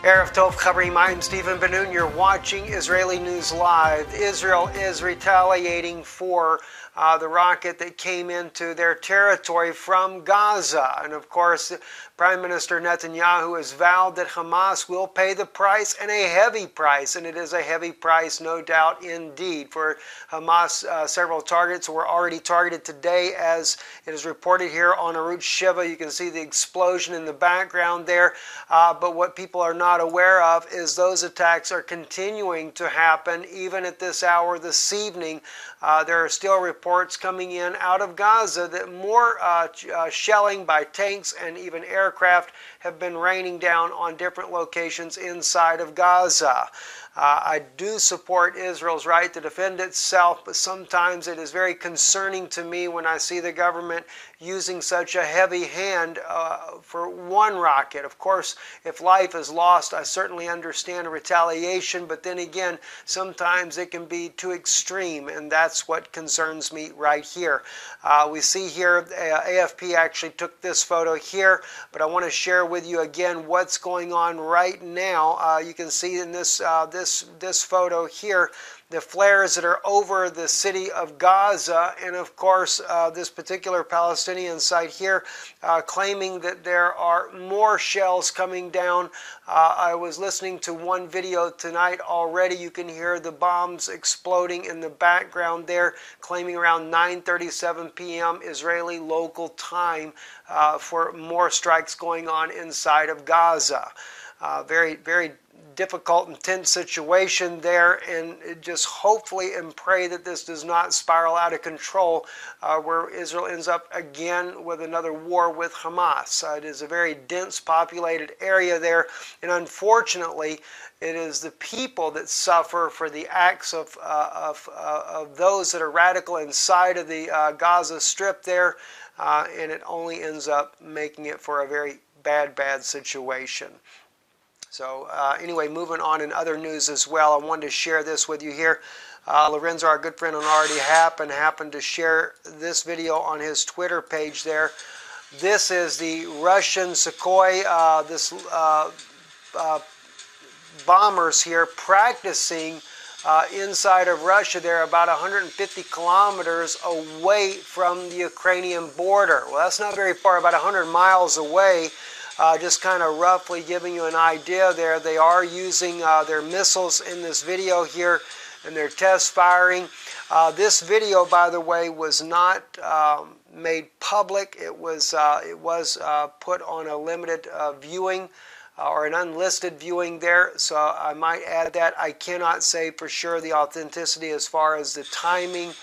Erev Tov Chaverim, I'm Stephen Ben-Nun. You're watching Israeli News Live. Israel is retaliating for the rocket that came into their territory from Gaza. And of course, Prime Minister Netanyahu has vowed that Hamas will pay the price, and a heavy price. And it is a heavy price, no doubt indeed. For Hamas, several targets were already targeted today, as it is reported here on Arutz Sheva. You can see the explosion in the background there. But what people are not aware of is those attacks are continuing to happen even at this hour this evening. There are still reports coming in out of Gaza that more shelling by tanks and even aircraft have been raining down on different locations inside of Gaza. I do support Israel's right to defend itself, but sometimes it is very concerning to me when I see the government using such a heavy hand for one rocket. Of course, if life is lost, I certainly understand retaliation, but then again, sometimes it can be too extreme, and that's what concerns me right here. We see here, AFP actually took this photo here, but I want to share with you again what's going on right now. You can see in this photo here the flares that are over the city of Gaza, and of course this particular Palestinian site here claiming that there are more shells coming down. I was listening to one video tonight already. You can hear the bombs exploding in the background there, claiming around 9:37 p.m. Israeli local time for more strikes going on inside of Gaza. Very, very difficult and tense situation there, and just hopefully and pray that this does not spiral out of control where Israel ends up again with another war with Hamas. It is a very dense populated area there, and unfortunately it is the people that suffer for the acts of those that are radical inside of the Gaza Strip there, and it only ends up making it for a very bad situation. So anyway, moving on in other news as well, I wanted to share this with you here. Lorenzo, our good friend on Already happened to share this video on his Twitter page there. This is the Russian Sukhoi, bombers here practicing inside of Russia. They're about 150 kilometers away from the Ukrainian border. Well, that's not very far, about 100 miles away. Just kind of roughly giving you an idea there. They are using their missiles in this video here, and they're test firing. This video, by the way, was not made public. It was put on a limited viewing or an unlisted viewing there, so I might add that. I cannot say for sure the authenticity as far as the timing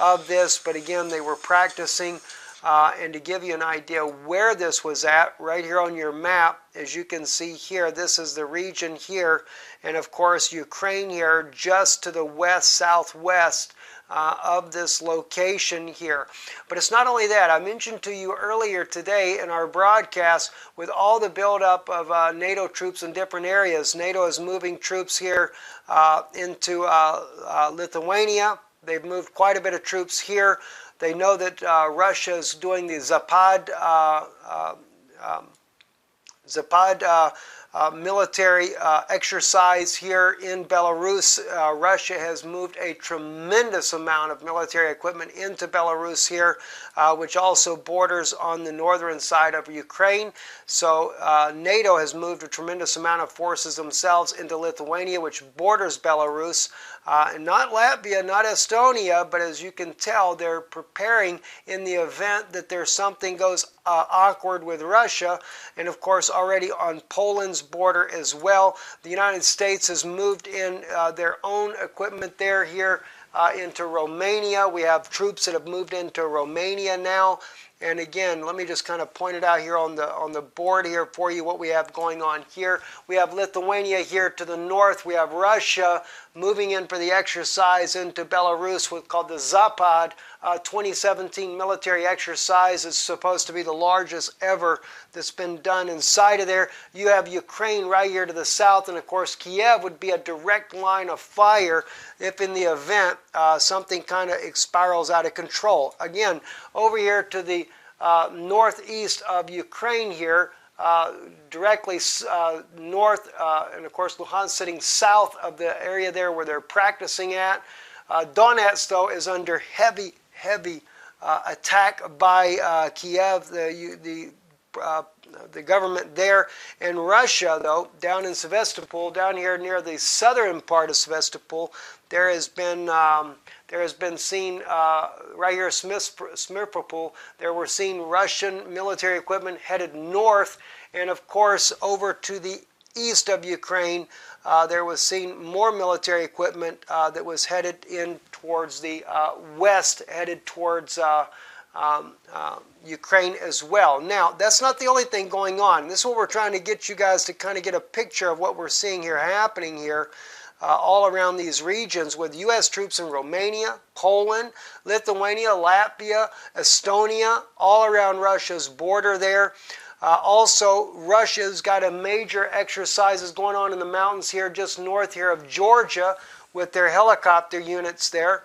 of this, but again, they were practicing. And to give you an idea where this was at, right here on your map, as you can see here, this is the region here, and of course Ukraine here just to the west, southwest of this location here. But it's not only that. I mentioned to you earlier today in our broadcast, with all the buildup of NATO troops in different areas, NATO is moving troops here into Lithuania. They've moved quite a bit of troops here. They know that Russia is doing the Zapad military exercise here in Belarus. Russia has moved a tremendous amount of military equipment into Belarus here, which also borders on the northern side of Ukraine. So NATO has moved a tremendous amount of forces themselves into Lithuania, which borders Belarus. And not Latvia, not Estonia, but as you can tell, they're preparing in the event that there's something goes awkward with Russia. And of course, already on Poland's border as well. The United States has moved in their own equipment there here into Romania. We have troops that have moved into Romania now. And again, let me just kind of point it out here on the board here for you what we have going on here. We have Lithuania here to the north. We have Russia moving in for the exercise into Belarus, what's called the Zapad 2017 military exercise is supposed to be the largest ever that's been done inside of there. You have Ukraine right here to the south, and of course Kiev would be a direct line of fire if in the event something kind of spirals out of control. Again, over here to the northeast of Ukraine here, directly north, and of course Luhansk sitting south of the area there where they're practicing at. Donetsk, though, is under heavy attack by Kiev, the government there. And Russia, though, down in Sevastopol, down here near the southern part of Sevastopol, there has been seen right here, Smirpopol, there were seen Russian military equipment headed north, and of course over to the east of Ukraine, there was seen more military equipment that was headed in towards the west, headed towards Ukraine as well. Now, that's not the only thing going on. This is what we're trying to get you guys to kind of get a picture of what we're seeing here happening here. All around these regions with U.S. troops in Romania, Poland, Lithuania, Latvia, Estonia, all around Russia's border there. Also, Russia's got a major exercises going on in the mountains here, just north here of Georgia, with their helicopter units there.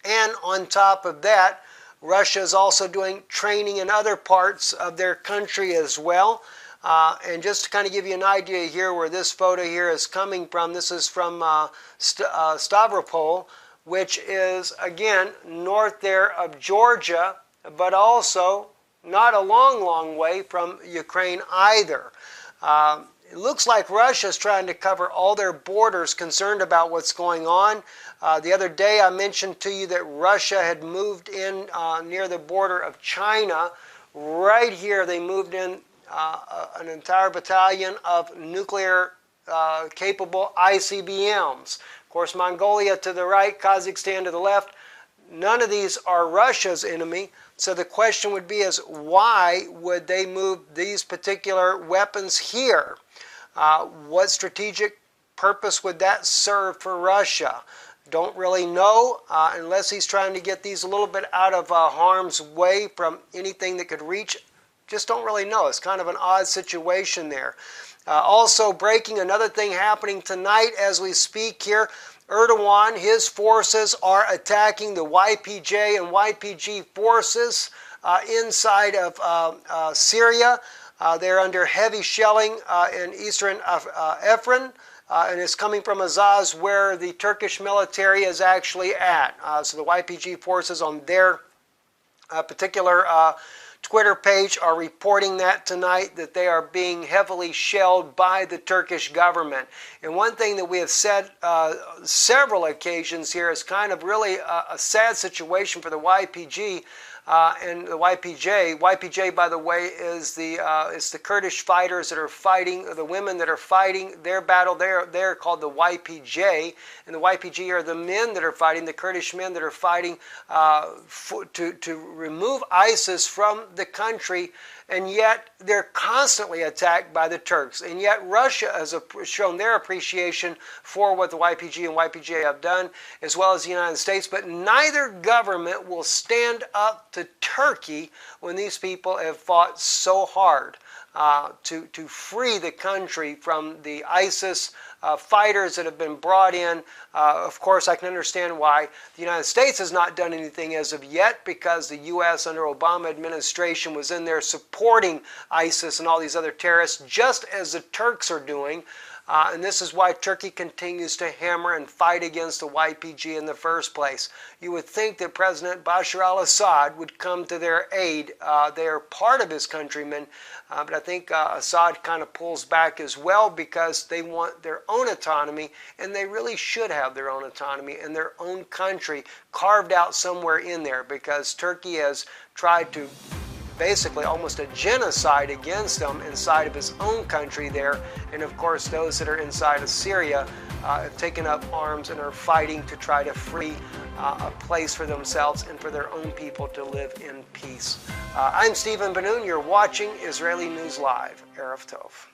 And on top of that, Russia is also doing training in other parts of their country as well. And just to kind of give you an idea here where this photo here is coming from, this is from Stavropol, which is, again, north there of Georgia, but also not a long way from Ukraine either. It looks like Russia's trying to cover all their borders, concerned about what's going on. The other day I mentioned to you that Russia had moved in near the border of China. Right here they moved in an entire battalion of nuclear-capable ICBMs. Of course, Mongolia to the right, Kazakhstan to the left. None of these are Russia's enemy. So the question would be is, why would they move these particular weapons here? What strategic purpose would that serve for Russia? Don't really know, unless he's trying to get these a little bit out of harm's way from anything that could reach. Just don't really know. It's kind of an odd situation there. Also breaking, another thing happening tonight as we speak here, Erdogan, his forces are attacking the YPJ and YPG forces inside of Syria. They're under heavy shelling in eastern Afrin, and it's coming from Azaz, where the Turkish military is actually at. So the YPG forces on their particular Twitter page are reporting that tonight, that they are being heavily shelled by the Turkish government. And one thing that we have said several occasions here is kind of really a sad situation for the YPG and the YPJ. YPJ, by the way, is it's the Kurdish fighters that are fighting, the women that are fighting their battle. They're called the YPJ, and the YPG are the men that are fighting, the Kurdish men that are fighting to remove ISIS from the country. And yet they're constantly attacked by the Turks. And yet Russia has shown their appreciation for what the YPG and YPJ have done, as well as the United States. But neither government will stand up to Turkey when these people have fought so hard to free the country from the ISIS fighters that have been brought in. Of course, I can understand why the United States has not done anything as of yet, because the U.S. under Obama administration was in there supporting ISIS and all these other terrorists, just as the Turks are doing. And this is why Turkey continues to hammer and fight against the YPG in the first place. You would think that President Bashar al-Assad would come to their aid. They are part of his countrymen, but I think Assad kind of pulls back as well, because they want their own autonomy, and they really should have their own autonomy and their own country carved out somewhere in there, because Turkey has tried to basically almost a genocide against them inside of his own country there. And of course, those that are inside of Syria have taken up arms and are fighting to try to free a place for themselves and for their own people to live in peace. I'm Stephen Benoon. You're watching Israeli News Live. Erev Tov.